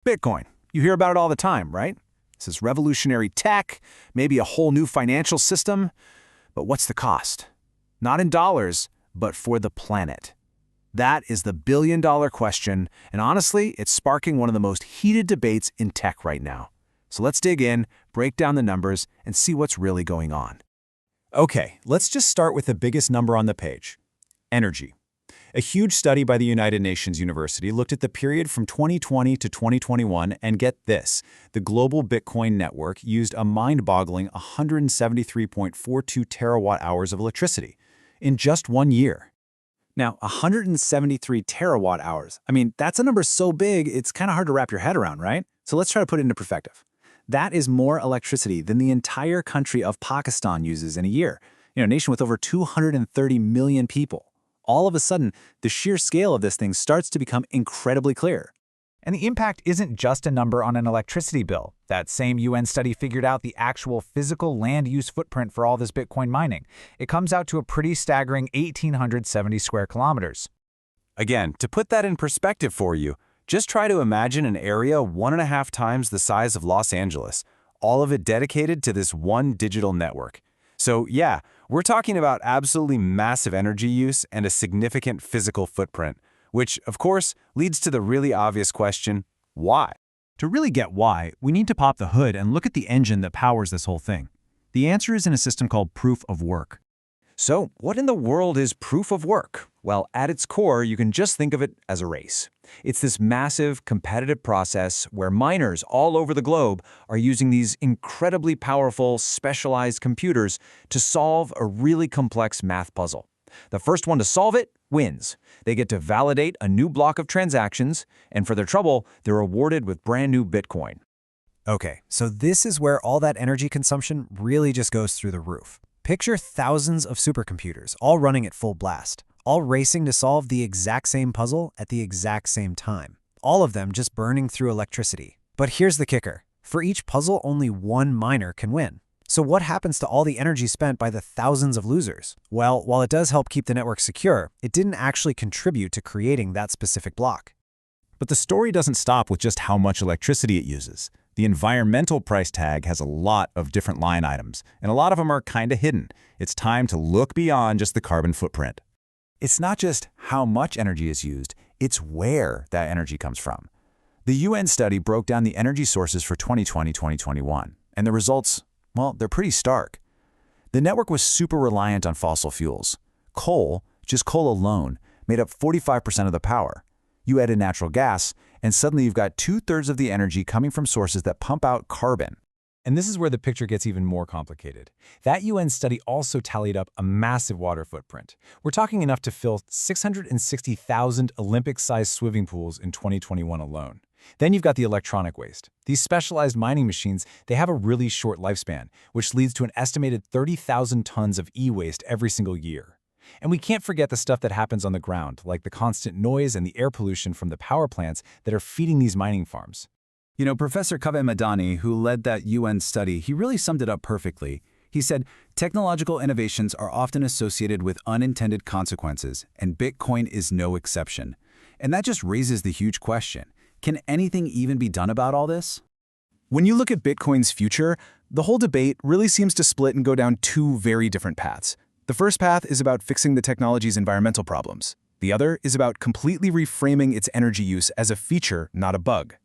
Bitcoin. You hear about it all the time, right? This is revolutionary tech, maybe a whole new financial system. But what's the cost? Not in dollars, but for the planet. That is the billion-dollar question, and honestly, it's sparking one of the most heated debates in tech right now. So let's dig in, break down the numbers, and see what's really going on. Okay, let's just start with the biggest number on the page: energy. A huge study by the United Nations University looked at the period from 2020 to 2021, and get this, the global Bitcoin network used a mind-boggling 173.42 terawatt-hours of electricity in just 1 year. Now, 173 terawatt-hours. I mean, that's a number so big, it's kind of hard to wrap your head around, right? So let's try to put it into perspective. That is more electricity than the entire country of Pakistan uses in a year, a nation with over 230 million people. All of a sudden, the sheer scale of this thing starts to become incredibly clear. And the impact isn't just a number on an electricity bill. That same UN study figured out the actual physical land use footprint for all this Bitcoin mining. It comes out to a pretty staggering 1,870 square kilometers. Again, to put that in perspective for you, just try to imagine an area 1.5 times the size of Los Angeles, all of it dedicated to this one digital network. So yeah, we're talking about absolutely massive energy use and a significant physical footprint, which, of course, leads to the really obvious question, why? To really get why, we need to pop the hood and look at the engine that powers this whole thing. The answer is in a system called proof of work. So what in the world is proof of work? Well, at its core, you can just think of it as a race. It's this massive, competitive process where miners all over the globe are using these incredibly powerful, specialized computers to solve a really complex math puzzle. The first one to solve it wins. They get to validate a new block of transactions, and for their trouble, they're awarded with brand new Bitcoin. Okay, so this is where all that energy consumption really just goes through the roof. Picture thousands of supercomputers all running at full blast, all racing to solve the exact same puzzle at the exact same time. All of them just burning through electricity. But here's the kicker. For each puzzle, only one miner can win. So what happens to all the energy spent by the thousands of losers? Well, while it does help keep the network secure, it didn't actually contribute to creating that specific block. But the story doesn't stop with just how much electricity it uses. The environmental price tag has a lot of different line items, and a lot of them are kind of hidden. It's time to look beyond just the carbon footprint. It's not just how much energy is used, it's where that energy comes from. The UN study broke down the energy sources for 2020-2021, and the results, well, they're pretty stark. The network was super reliant on fossil fuels. Coal, just coal alone, made up 45% of the power. You add in natural gas, and suddenly you've got 2/3 of the energy coming from sources that pump out carbon. And this is where the picture gets even more complicated. That UN study also tallied up a massive water footprint. We're talking enough to fill 660,000 Olympic-sized swimming pools in 2021 alone. Then you've got the electronic waste. These specialized mining machines, they have a really short lifespan, which leads to an estimated 30,000 tons of e-waste every single year. And we can't forget the stuff that happens on the ground, like the constant noise and the air pollution from the power plants that are feeding these mining farms. Professor Kaveh Madani, who led that UN study, he really summed it up perfectly. He said, technological innovations are often associated with unintended consequences, and Bitcoin is no exception. And that just raises the huge question, can anything even be done about all this? When you look at Bitcoin's future, the whole debate really seems to split and go down two very different paths. The first path is about fixing the technology's environmental problems. The other is about completely reframing its energy use as a feature, not a bug.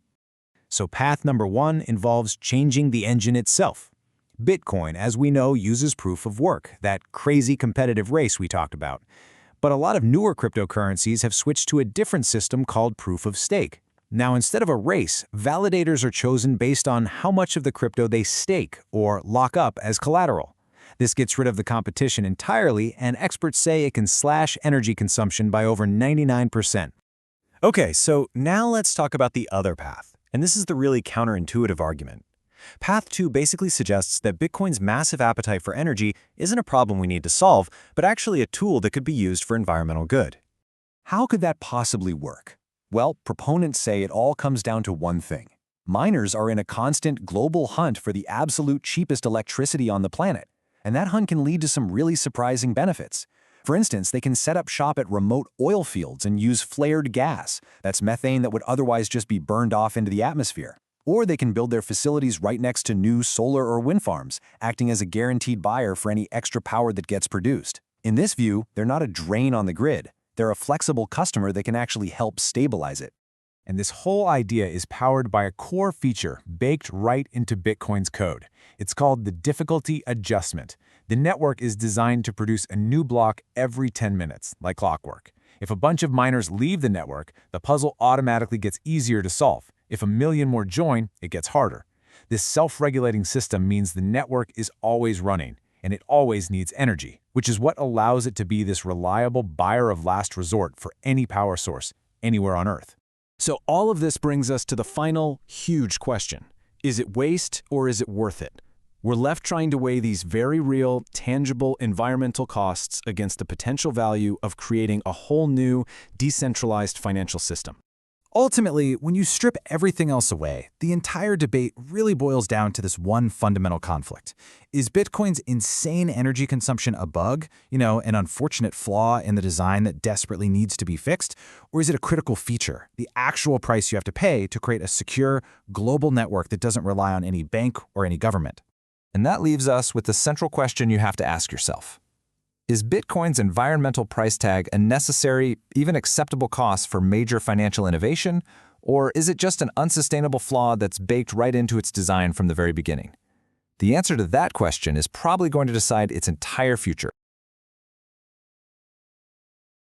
So path number one involves changing the engine itself. Bitcoin, as we know, uses proof of work, that crazy competitive race we talked about. But a lot of newer cryptocurrencies have switched to a different system called proof of stake. Now, instead of a race, validators are chosen based on how much of the crypto they stake or lock up as collateral. This gets rid of the competition entirely, and experts say it can slash energy consumption by over 99%. Okay, so now let's talk about the other path. And this is the really counterintuitive argument. Path 2 basically suggests that Bitcoin's massive appetite for energy isn't a problem we need to solve, but actually a tool that could be used for environmental good. How could that possibly work? Well, proponents say it all comes down to one thing. Miners are in a constant global hunt for the absolute cheapest electricity on the planet, and that hunt can lead to some really surprising benefits. For instance, they can set up shop at remote oil fields and use flared gas. That's methane that would otherwise just be burned off into the atmosphere. Or they can build their facilities right next to new solar or wind farms, acting as a guaranteed buyer for any extra power that gets produced. In this view, they're not a drain on the grid. They're a flexible customer that can actually help stabilize it. And this whole idea is powered by a core feature baked right into Bitcoin's code. It's called the difficulty adjustment. The network is designed to produce a new block every 10 minutes, like clockwork. If a bunch of miners leave the network, the puzzle automatically gets easier to solve. If a million more join, it gets harder. This self-regulating system means the network is always running, and it always needs energy, which is what allows it to be this reliable buyer of last resort for any power source, anywhere on Earth. So all of this brings us to the final, huge question. Is it waste or is it worth it? We're left trying to weigh these very real, tangible environmental costs against the potential value of creating a whole new, decentralized financial system. Ultimately, when you strip everything else away, the entire debate really boils down to this one fundamental conflict. Is Bitcoin's insane energy consumption a bug, an unfortunate flaw in the design that desperately needs to be fixed? Or is it a critical feature, the actual price you have to pay to create a secure, global network that doesn't rely on any bank or any government? And that leaves us with the central question you have to ask yourself. Is Bitcoin's environmental price tag a necessary, even acceptable cost for major financial innovation, or is it just an unsustainable flaw that's baked right into its design from the very beginning? The answer to that question is probably going to decide its entire future.